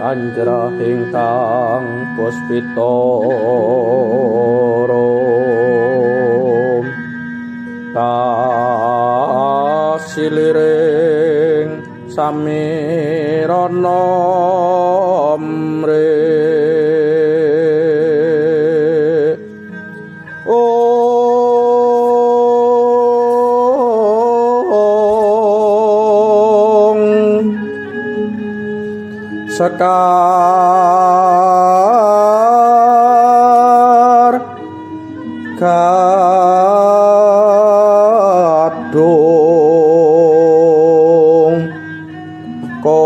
anjrahing tang puspita tasiliring samirana mre sekar kadung ko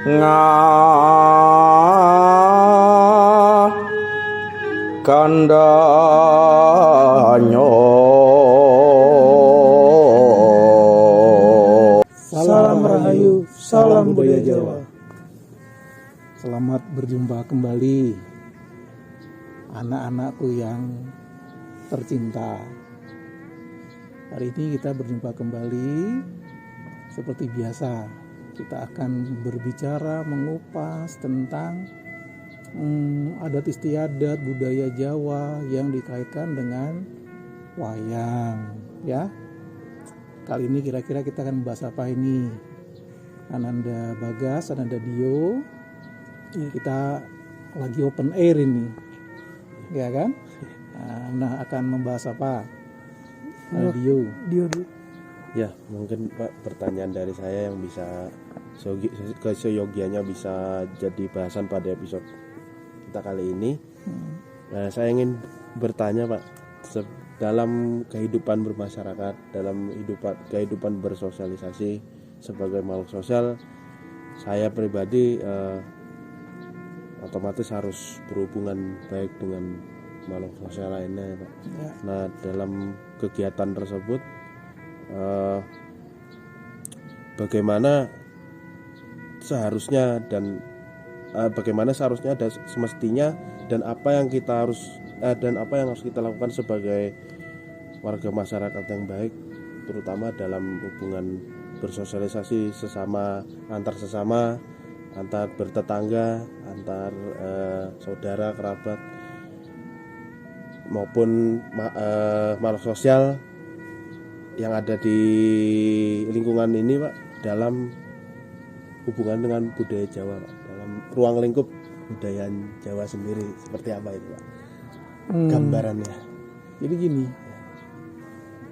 ngakandhanyo. Salam Rahayu, salam budaya Jawa. Selamat berjumpa kembali anak-anakku yang tercinta. Hari ini kita berjumpa kembali seperti biasa. Kita akan berbicara mengupas tentang adat istiadat budaya Jawa yang dikaitkan dengan wayang, ya. Kali ini kira-kira kita akan membahas apa ini? Ananda Bagas, Ananda Dio. Kita lagi open air ini, ya kan? Nah, akan membahas apa? Dio dulu. Ya, mungkin Pak, pertanyaan dari saya yang bisa keseyogianya bisa jadi bahasan pada episode kita kali ini. Nah, saya ingin bertanya Pak, dalam kehidupan bermasyarakat, dalam kehidupan bersosialisasi sebagai makhluk sosial, saya pribadi otomatis harus berhubungan baik dengan makhluk sosial lainnya, Pak. Ya. Nah, dalam kegiatan tersebut, bagaimana seharusnya dan semestinya dan apa yang harus kita lakukan sebagai warga masyarakat yang baik, terutama dalam hubungan bersosialisasi antar sesama, antar bertetangga, antar saudara, kerabat maupun makhluk sosial yang ada di lingkungan ini, Pak, dalam hubungan dengan budaya Jawa, Pak, dalam ruang lingkup budaya Jawa sendiri, seperti apa itu, Pak? Gambarannya. Jadi gini,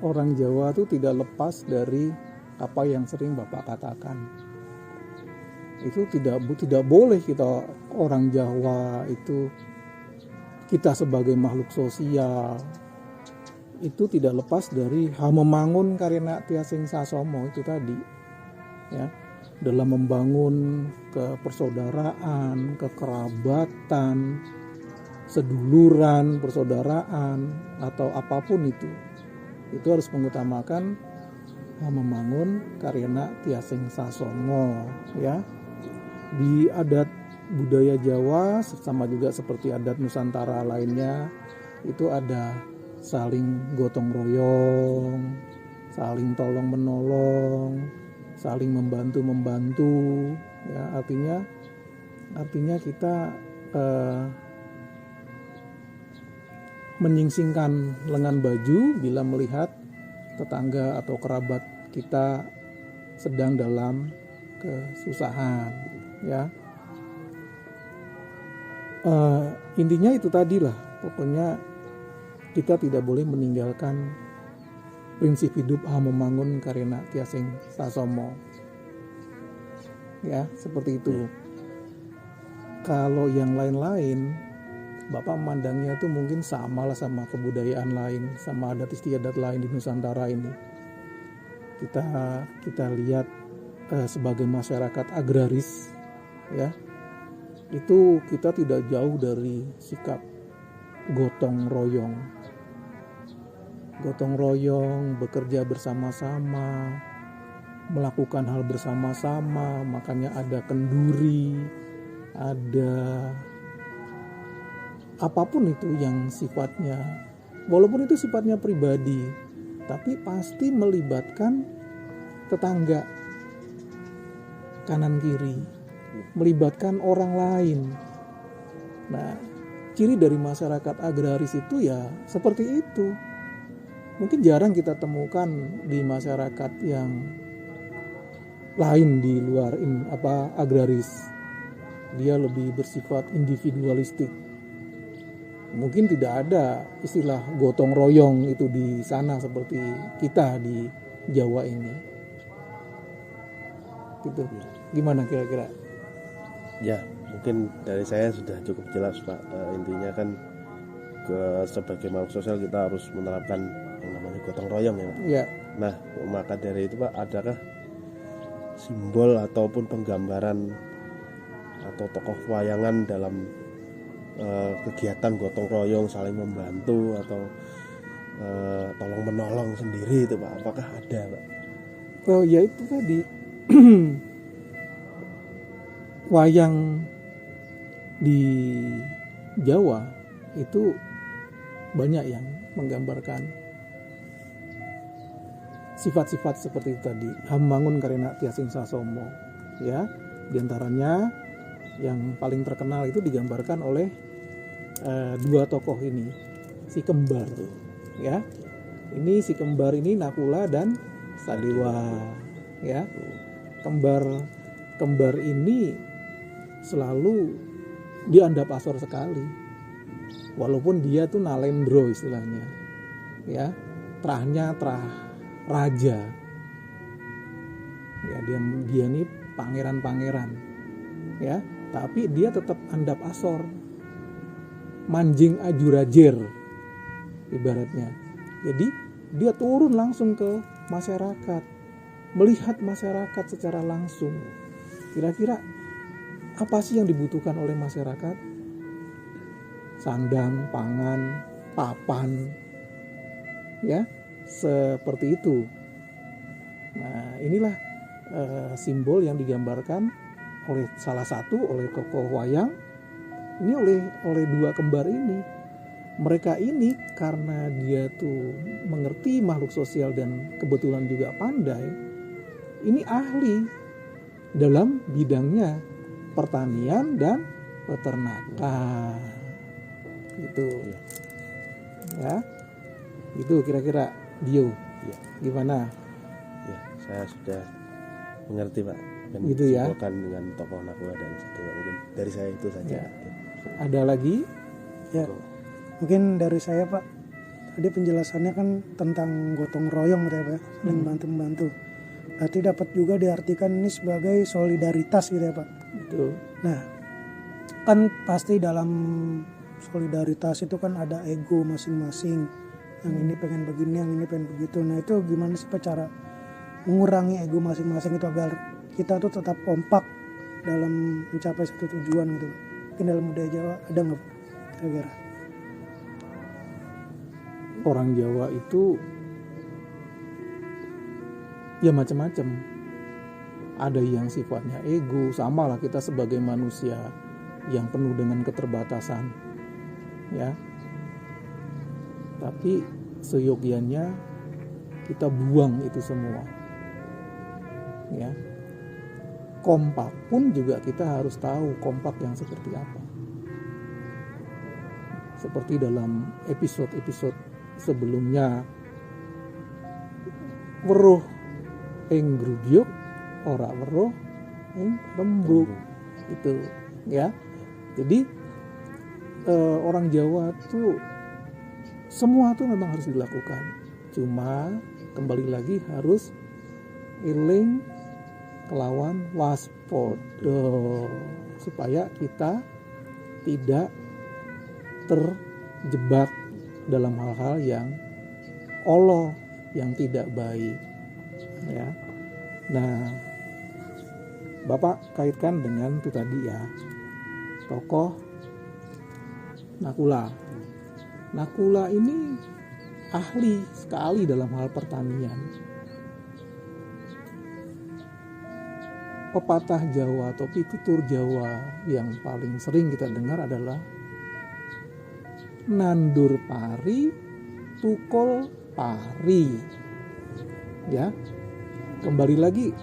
orang Jawa itu tidak lepas dari apa yang sering Bapak katakan. Itu tidak boleh kita orang Jawa itu, kita sebagai makhluk sosial itu tidak lepas dari hamemangun karena tiasing sasomo itu tadi, ya, dalam membangun kepersaudaraan, kekerabatan, seduluran, persaudaraan atau apapun itu harus mengutamakan membangun karena tiasing sasomo, ya. Di adat budaya Jawa sama juga seperti adat Nusantara lainnya itu ada saling gotong royong, saling tolong menolong, saling membantu, ya. Artinya kita menyingsingkan lengan baju bila melihat tetangga atau kerabat kita sedang dalam kesusahan, ya. Intinya itu tadi lah, pokoknya kita tidak boleh meninggalkan prinsip hidup hamemangun karena tiasing sasomo, ya, seperti itu. Kalau yang lain-lain Bapak memandangnya itu mungkin sama lah sama kebudayaan lain, sama adat istiadat lain di Nusantara ini. Kita lihat sebagai masyarakat agraris, ya, itu kita tidak jauh dari sikap gotong royong, bekerja bersama-sama, melakukan hal bersama-sama. Makanya ada kenduri, ada apapun itu yang sifatnya, walaupun itu sifatnya pribadi, tapi pasti melibatkan tetangga, kanan kiri, melibatkan orang lain. Nah, ciri dari masyarakat agraris itu ya seperti itu. Mungkin jarang kita temukan di masyarakat yang lain di luar agraris. Dia lebih bersifat individualistik. Mungkin tidak ada istilah gotong royong itu di sana seperti kita di Jawa ini. Gitu. Gimana kira-kira? Ya, mungkin dari saya sudah cukup jelas Pak. Intinya kan sebagai makhluk sosial kita harus menerapkan yang namanya gotong royong ya Pak. Ya. Nah, maka dari itu Pak, adakah simbol ataupun penggambaran atau tokoh wayangan dalam kegiatan gotong royong, saling membantu atau tolong menolong sendiri itu Pak? Apakah ada Pak? Oh ya itu tadi wayang di Jawa itu banyak yang menggambarkan sifat-sifat seperti itu tadi. Hamangun karena tiasing sasomo, ya. Di antaranya yang paling terkenal itu digambarkan oleh dua tokoh ini, si kembar, ya. Ini si kembar ini Nakula dan Sadewa, ya. Kembar ini selalu dianggap asor sekali, walaupun dia tuh nalendro istilahnya, ya. Terahnya terah raja, ya. Dia nih pangeran, ya. Tapi dia tetap andap asor, manjing ajurajer ibaratnya. Jadi dia turun langsung ke masyarakat, melihat masyarakat secara langsung. Kira-kira apa sih yang dibutuhkan oleh masyarakat? Sandang, pangan, papan, ya, seperti itu. Nah, inilah simbol yang digambarkan oleh salah satu oleh tokoh wayang ini, oleh dua kembar ini. Mereka ini karena dia tuh mengerti makhluk sosial dan kebetulan juga pandai, ini ahli dalam bidangnya pertanian dan peternakan. Gitu. Ya. Itu kira-kira Dio. Ya. Gimana? Ya, saya sudah mengerti Pak. Dan Gitu ya. disimpulkan dengan tokoh Nakula dan Sadewa. Mungkin dari saya itu saja. Ya. Ada lagi? Ya, mungkin dari saya Pak, tadi penjelasannya kan tentang gotong royong gitu ya Pak, saling bantu-membantu. Berarti dapat juga diartikan ini sebagai solidaritas gitu ya Pak. Betul. Nah, kan pasti dalam solidaritas itu kan ada ego masing-masing. Yang ini pengen begini, yang ini pengen begitu. Nah itu gimana sih Pak cara mengurangi ego masing-masing itu agar kita tuh tetap kompak dalam mencapai satu tujuan gitu Pak. Mungkin dalam budaya Jawa ada nggak Pak kira-kira? Orang Jawa itu ya macam-macam. Ada yang sifatnya ego, sama lah kita sebagai manusia yang penuh dengan keterbatasan, ya. Tapi seyogianya kita buang itu semua, ya. Kompak pun juga kita harus tahu kompak yang seperti apa. Seperti dalam episode-episode sebelumnya, weruh ing grubyuk ora weruh ing rembug, itu ya. Jadi orang Jawa tuh semua tuh memang harus dilakukan, cuma kembali lagi harus eling kelawan waspodo supaya kita tidak terjebak dalam hal-hal yang Allah, yang tidak baik, ya. Nah, Bapak kaitkan dengan itu tadi ya, tokoh Nakula. Nakula ini ahli sekali dalam hal pertanian. Pepatah Jawa atau pitutur Jawa yang paling sering kita dengar adalah nandur pari, tukul pari. Ya. kembali lagi,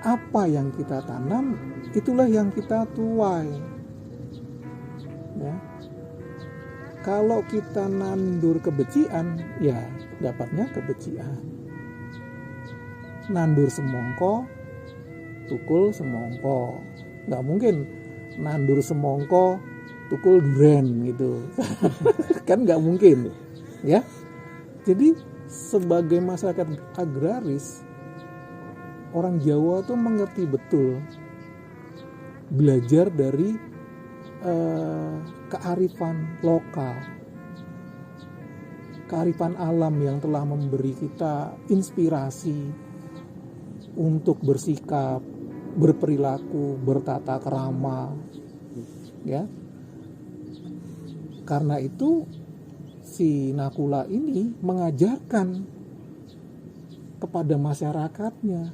apa yang kita tanam itulah yang kita tuai. Ya. Kalau kita nandur kebencian, ya dapatnya kebencian. Nandur semongko, tukul semongko. Nggak mungkin nandur semongko, tukul duren gitu. Kan nggak mungkin, ya. Jadi sebagai masyarakat agraris, orang Jawa tuh mengerti betul, belajar dari kearifan lokal, kearifan alam yang telah memberi kita inspirasi untuk bersikap, berperilaku, bertata krama, ya. Karena itu si Nakula ini mengajarkan kepada masyarakatnya,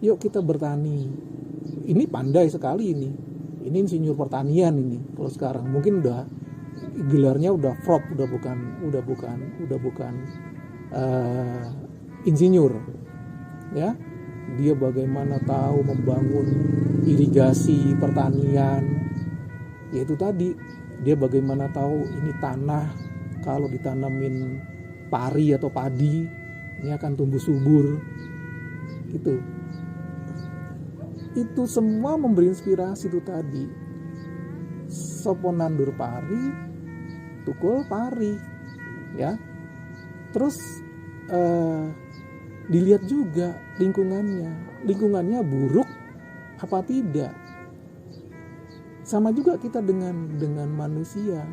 yuk kita bertani. Ini pandai sekali ini insinyur pertanian ini. Kalau sekarang mungkin udah gelarnya udah prop, udah bukan insinyur, ya. Dia bagaimana tahu membangun irigasi pertanian, yaitu tadi dia bagaimana tahu ini tanah kalau ditanamin pari atau padi ini akan tumbuh subur, gitu. Itu semua memberi inspirasi itu tadi. Sopo nandur pari, tukul pari, ya. Terus dilihat juga lingkungannya buruk apa tidak. Sama juga kita dengan manusia.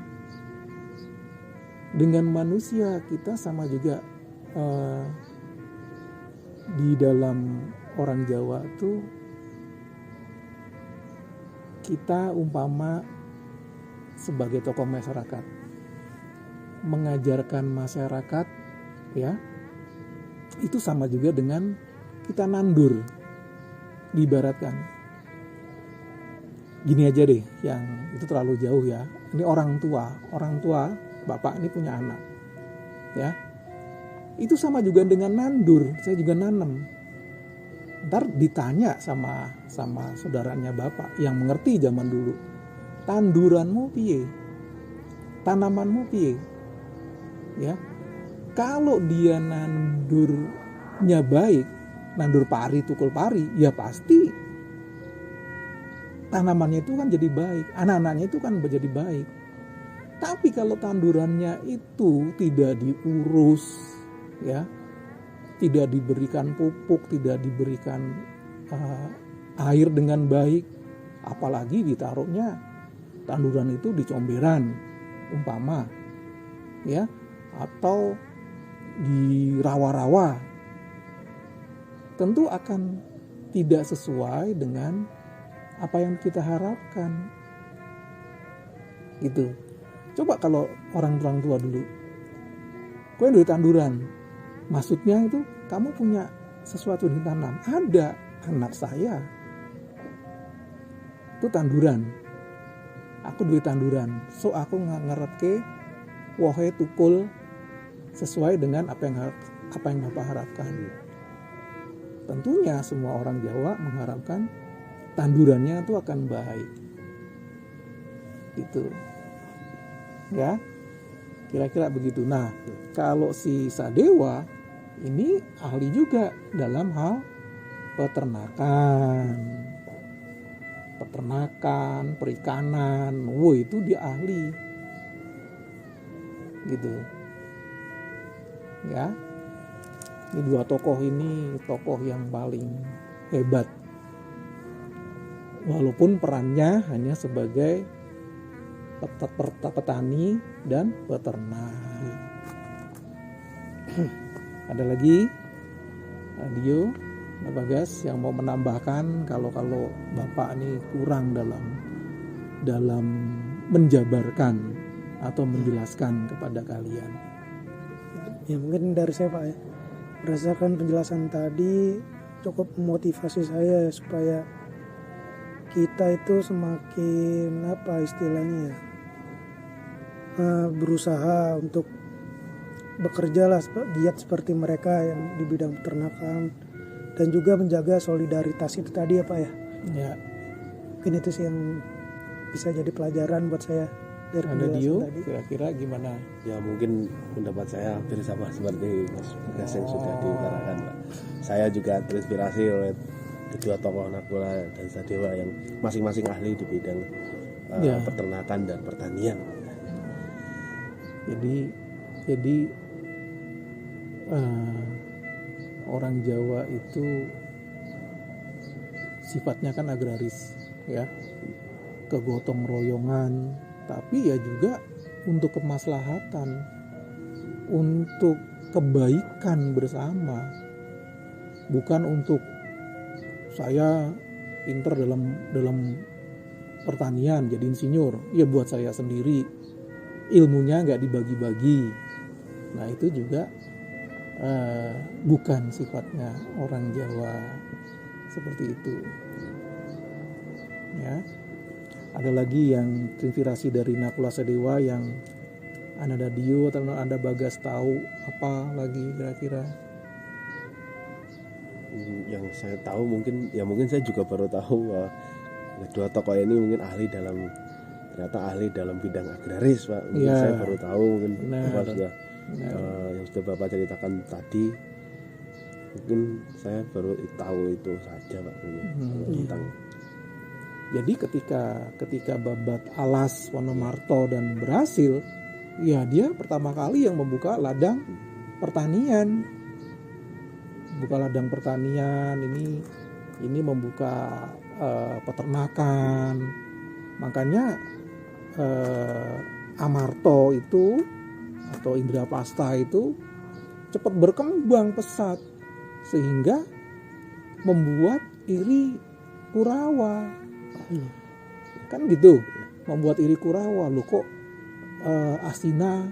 Dengan manusia kita sama juga di dalam orang Jawa tuh kita umpama sebagai tokoh masyarakat mengajarkan masyarakat, ya, itu sama juga dengan kita nandur. Diibaratkan gini aja deh, yang itu terlalu jauh ya. Ini orang tua bapak ini punya anak, ya, itu sama juga dengan nandur. Saya juga nanam. Ntar ditanya sama saudaranya bapak yang mengerti zaman dulu, tanduranmu piye, tanamanmu piye, ya. Kalau dia nandurnya baik, nandur pari, tukul pari, ya pasti tanamannya itu kan jadi baik, anak-anaknya itu kan menjadi baik. Tapi kalau tandurannya itu tidak diurus, ya, tidak diberikan pupuk, tidak diberikan air dengan baik, apalagi ditaruhnya tanduran itu di comberan umpama, ya, atau di rawa-rawa, tentu akan tidak sesuai dengan apa yang kita harapkan, gitu. Coba kalau orang tua dulu, kue duit tanduran, maksudnya itu kamu punya sesuatu ditanam. Ada anak saya itu tanduran, aku duit tanduran, so aku ngerepke wohe tukul sesuai dengan apa yang bapak harapkan. Tentunya semua orang Jawa mengharapkan tandurannya itu akan baik, gitu, ya, kira-kira begitu. Nah, kalau si Sadewa ini ahli juga dalam hal peternakan, perikanan. Itu dia ahli, gitu, ya. Ini dua tokoh ini tokoh yang paling hebat, walaupun perannya hanya sebagai petani dan peternak. Ada lagi Dio, Bagas yang mau menambahkan kalau Bapak ini kurang dalam menjabarkan atau menjelaskan kepada kalian? Ya mungkin dari saya Pak ya, berdasarkan penjelasan tadi cukup memotivasi saya supaya kita itu semakin apa istilahnya ya, berusaha untuk bekerja lah giat seperti mereka yang di bidang peternakan, dan juga menjaga solidaritas itu tadi ya Pak ya. Ya, Mungkin itu sih yang bisa jadi pelajaran buat saya dari ada penjelasan Dio, tadi. kira-kira gimana? Ya mungkin pendapat saya hampir sama seperti Mas Bagas yang sudah diutarakan, Pak. Saya juga terinspirasi oleh kedua tokoh Nakula dan Sadewa yang masing-masing ahli di bidang Ya. peternakan dan pertanian. Jadi orang Jawa itu sifatnya kan agraris, ya, kegotong royongan, tapi ya juga untuk kemaslahatan, untuk kebaikan bersama, bukan untuk saya pinter dalam pertanian jadi insinyur, ya buat saya sendiri, ilmunya nggak dibagi-bagi. Nah itu juga bukan sifatnya orang Jawa seperti itu. Ya, ada lagi yang terinspirasi dari Nakula Sadewa yang Anda Dio atau Anda Bagas tahu apa lagi kira-kira? Yang saya tahu mungkin saya juga baru tahu bahwa kedua tokoh ini mungkin ternyata ahli dalam bidang agraris, Pak. Mungkin Ya. saya baru tahu, mungkin Benar. Bapak sudah yang sudah Bapak ceritakan tadi, mungkin saya baru tahu itu saja, Pak, tentang. Jadi ketika Babat Alas Wonomarto dan berhasil, ya dia pertama kali yang membuka ladang pertanian. Buka ladang pertanian ini membuka peternakan. Makanya Amarto itu atau Indrapasta itu cepat berkembang pesat sehingga membuat iri Kurawa. Kan gitu, membuat iri Kurawa. Loh kok Astina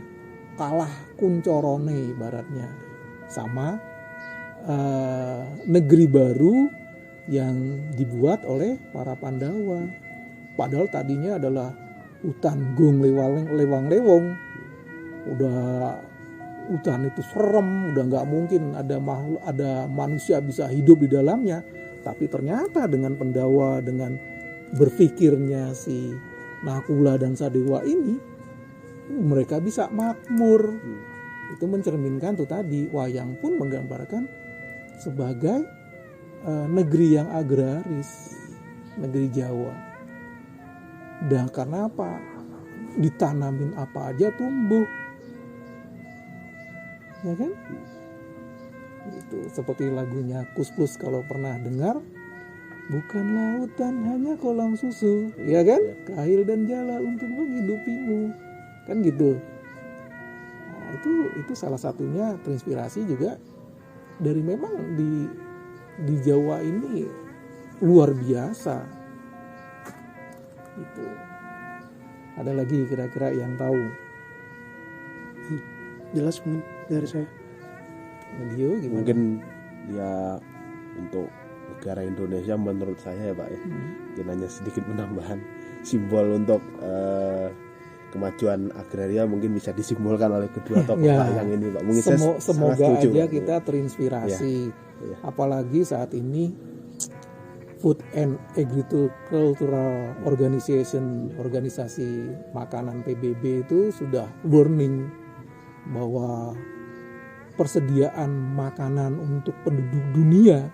kalah Kuncorone ibaratnya sama negeri baru yang dibuat oleh para Pandawa. Padahal tadinya adalah hutan gong lewang-lewong. Udah hutan itu serem, udah nggak mungkin ada manusia bisa hidup di dalamnya. Tapi ternyata dengan Pandawa, dengan berpikirnya si Nakula dan Sadewa ini, mereka bisa makmur. Itu mencerminkan tuh tadi, wayang pun menggambarkan sebagai negeri yang agraris, negeri Jawa. Dan karena apa? Ditanamin apa aja tumbuh, ya kan? Itu seperti lagunya Kus Plus kalau pernah dengar, bukan lautan hanya kolam susu, ya kan? Kahil dan jala untuk menghidupimu, kan gitu. Nah, itu salah satunya terinspirasi juga dari memang di Jawa ini luar biasa. Itu ada lagi kira-kira yang tahu? Jelas mungkin dari saya. Dio gimana? Mungkin ya untuk negara Indonesia menurut saya ya, Pak, ya, mungkin hanya sedikit penambahan simbol untuk kemajuan agraria mungkin bisa disimbolkan oleh kedua tokoh Ya, yang ini, Pak. Mungkin semoga sangat setuju, aja Pak. kita terinspirasi. Ya. Apalagi saat ini Food and Agricultural Organization, organisasi makanan PBB itu sudah warning bahwa persediaan makanan untuk penduduk dunia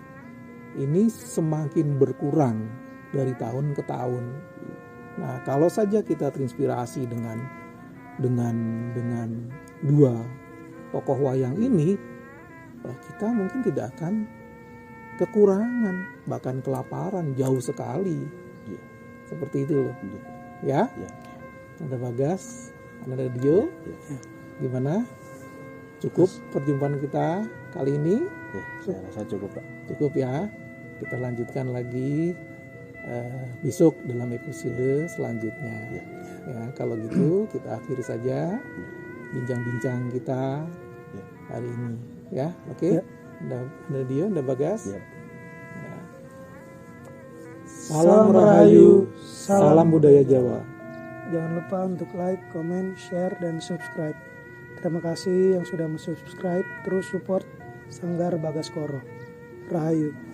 ini semakin berkurang dari tahun ke tahun. Nah, kalau saja kita terinspirasi dengan dua tokoh wayang ini, kita mungkin tidak akan kekurangan, bahkan kelaparan jauh sekali. Ya. Seperti itu loh. Ya. Ya. Ada Bagas, ada Dio. Ya. Gimana? Cukup perjumpaan kita kali ini? Ya, saya rasa cukup, Pak. Cukup ya. Kita lanjutkan lagi besok dalam episode selanjutnya. Ya, kalau gitu kita akhiri saja bincang-bincang kita hari ini. Ya, oke. Ya. Ada Dio, ada Bagas. Ya. Ya. Salam Rahayu, salam budaya Jawa. Jangan lupa untuk like, comment, share, dan subscribe. Terima kasih yang sudah subscribe, terus support Sanggar Bagaskoro. Rahayu.